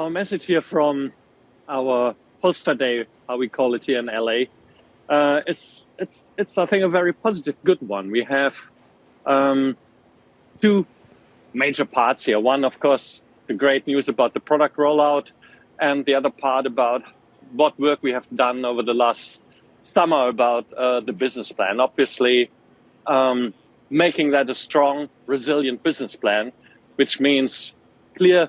Our message here from our Polestar Day, how we call it here in LA, it's I think a very positive, good one. We have two major parts here. One, of course, the great news about the product rollout, and the other part about what work we have done over the last summer about the business plan. Obviously, making that a strong, resilient business plan, which means clear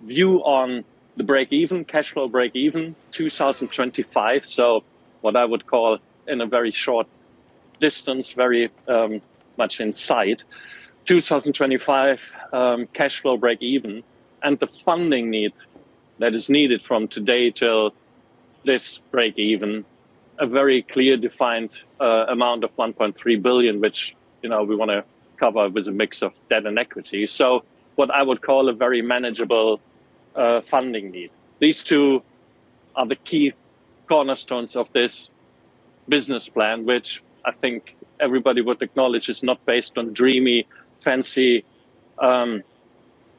view on the break-even, cash flow break-even, 2025. So what I would call in a very short distance, very much in sight, 2025 cash flow break-even, and the funding need that is needed from today till this break-even, a very clear defined amount of 1.3 billion, which we want to cover with a mix of debt and equity. So what I would call a very manageable funding need. These two are the key cornerstones of this business plan, which I think everybody would acknowledge is not based on dreamy, fancy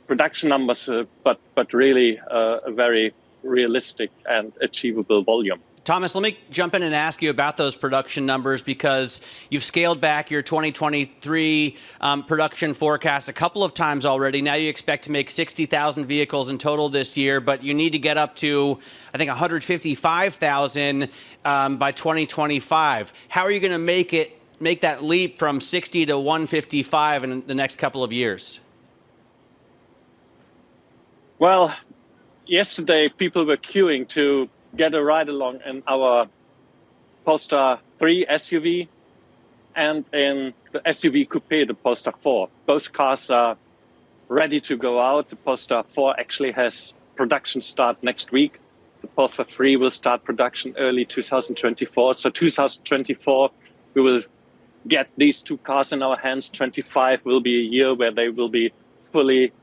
production numbers, but really a very realistic and achievable volume. Thomas, let me jump in and ask you about those production numbers, because you've scaled back your 2023 production forecast a couple of times already. Now you expect to make 60,000 vehicles in total this year, but you need to get up to, I think, 155,000 by 2025. How are you going to make that leap from 60 to 155 in the next couple of years? Well, yesterday people were queuing to get a ride along in our Polestar 3 SUV and in the SUV coupe, the Polestar 4. Both cars are ready to go out. The Polestar 4 actually has production start next week. The Polestar 3 will start production early 2024. So 2024, we will get these two cars in our hands. 25 will be a year where they will be fully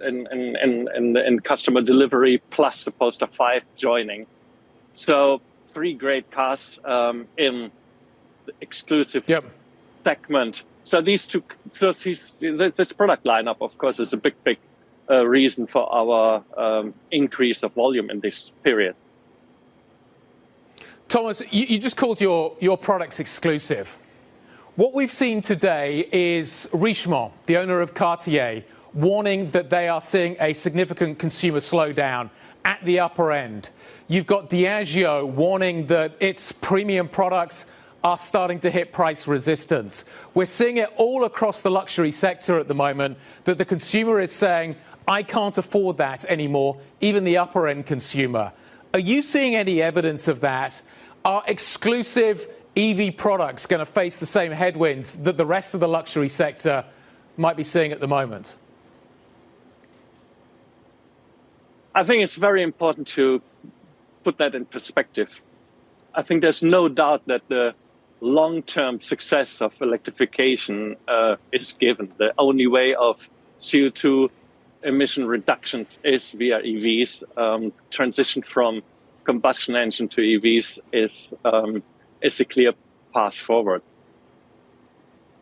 in customer delivery, plus the Polestar 5 joining. So three great cars in the exclusive segment. So this product lineup, of course, is a big reason for our increase of volume in this period. Thomas, you just called your products exclusive. What we've seen today is Richemont, the owner of Cartier, warning that they are seeing a significant consumer slowdown at the upper end. You've got Diageo warning that its premium products are starting to hit price resistance. We're seeing it all across the luxury sector at the moment, that the consumer is saying, I can't afford that anymore, even the upper end consumer. Are you seeing any evidence of that? Are exclusive EV products going to face the same headwinds that the rest of the luxury sector might be seeing at the moment? I think it's very important to put that in perspective. I think there's no doubt that the long-term success of electrification is given. The only way of CO2 emission reduction is via EVs. Transition from combustion engine to EVs is a clear path forward.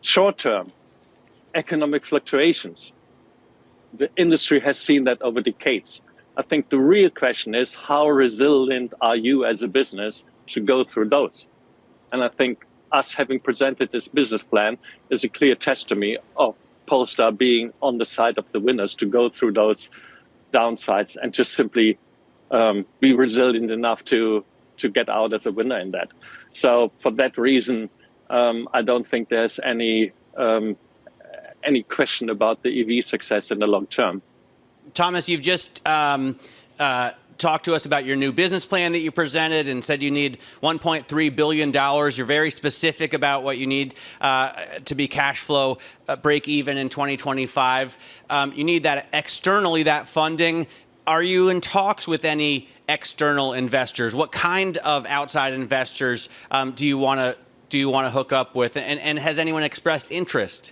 Short-term, economic fluctuations. The industry has seen that over decades. I think the real question is, how resilient are you as a business to go through those? And I think us having presented this business plan is a clear testimony of Polestar being on the side of the winners to go through those downsides and just simply be resilient enough to get out as a winner in that. So for that reason, I don't think there's any question about the EV success in the long term. Thomas, you've just talked to us about your new business plan that you presented and said you need $1.3 billion. You're very specific about what you need to be cash flow break even in 2025. You need that externally, that funding. Are you in talks with any external investors? What kind of outside investors do you want to hook up with? And has anyone expressed interest?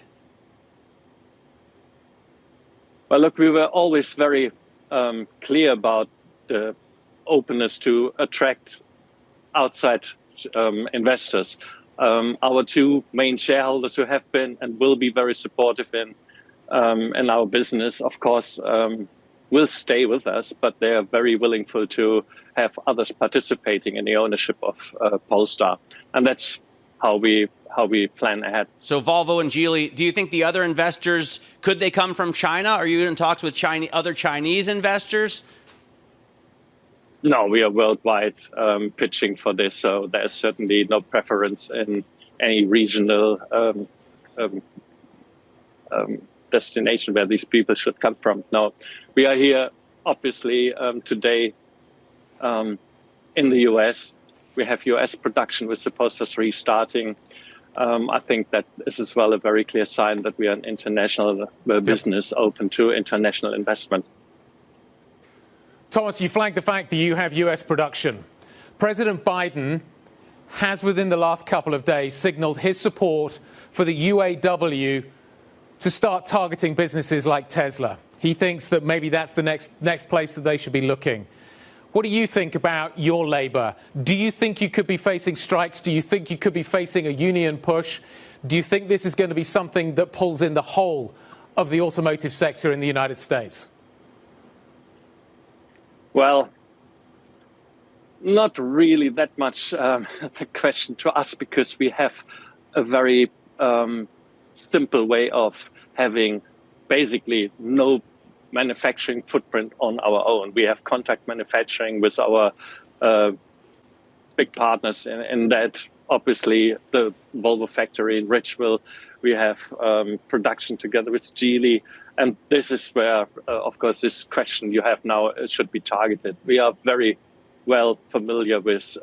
Well, look, we were always very clear about the openness to attract outside investors. Our two main shareholders who have been and will be very supportive in our business, of course, will stay with us, but they are very willing to have others participating in the ownership of Polestar, and that's how we plan ahead. So Volvo and Geely, do you think the other investors, could they come from China? Are you in talks with other Chinese investors? No, we are worldwide pitching for this, so there's certainly no preference in any regional destination where these people should come from. No, we are here, obviously, today in the US. We have US production with the Polestar 3 starting. I think that is as well a very clear sign that we are an international business open to international investment. Thomas, you flagged the fact that you have US production. President Biden has, within the last couple of days, signaled his support for the UAW to start targeting businesses like Tesla. He thinks that maybe that's the next place that they should be looking. What do you think about your labor? Do you think you could be facing strikes? Do you think you could be facing a union push? Do you think this is going to be something that pulls in the whole of the automotive sector in the United States? Well, not really that much the question to us, because we have a very simple way of having basically no manufacturing footprint on our own. We have contract manufacturing with our big partners in that. Obviously, the Volvo factory in Ridgeville, we have production together with Geely. And this is where, of course, this question you have now should be targeted. We are very well familiar with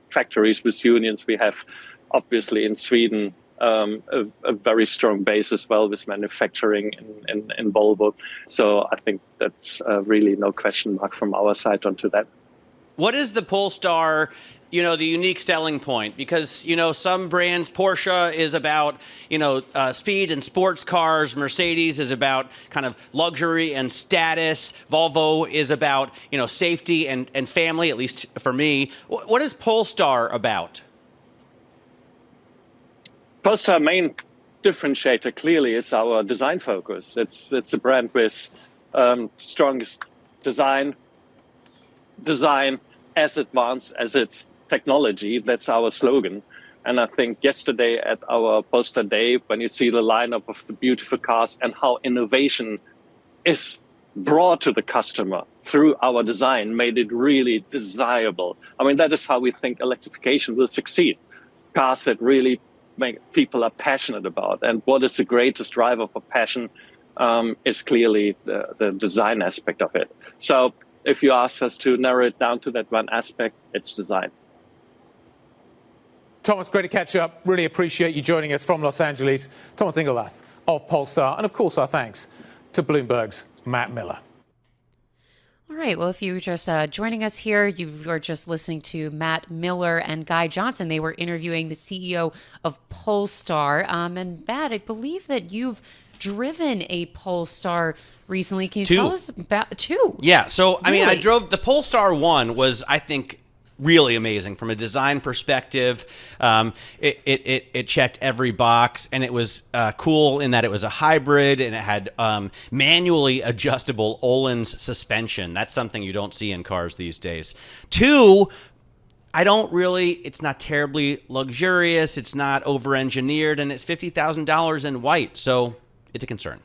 factories, with unions. We have, obviously, in Sweden, a very strong base as well with manufacturing in Volvo. So I think that's really no question mark from our side onto that. What is the Polestar, the unique selling point? Because, some brands, Porsche is about, speed and sports cars. Mercedes is about kind of luxury and status. Volvo is about, safety and family, at least for me. What is Polestar about? Polestar main differentiator clearly is our design focus. It's a brand with strongest design as advanced as its technology. That's our slogan. And I think yesterday at our Polestar Day, when you see the lineup of the beautiful cars and how innovation is brought to the customer through our design, made it really desirable. I mean, that is how we think electrification will succeed. Cars that really people are passionate about. And what is the greatest driver for passion is clearly the design aspect of it. So if you ask us to narrow it down to that one aspect, it's design. Thomas, great to catch up. Really appreciate you joining us from Los Angeles. Thomas Ingenlath of Polestar. And of course, our thanks to Bloomberg's Matt Miller. All right. Well, if you were just joining us here, you were just listening to Matt Miller and Guy Johnson. They were interviewing the CEO of Polestar. And Matt, I believe that you've driven a Polestar recently. Can you tell us about two? Yeah. So, Really? I drove the Polestar 1 was, I think, really amazing from a design perspective. It checked every box, and it was cool in that it was a hybrid and it had manually adjustable Öhlins suspension. That's something you don't see in cars these days. 2, it's not terribly luxurious. It's not over-engineered, and it's $50,000 in white. So it's a concern.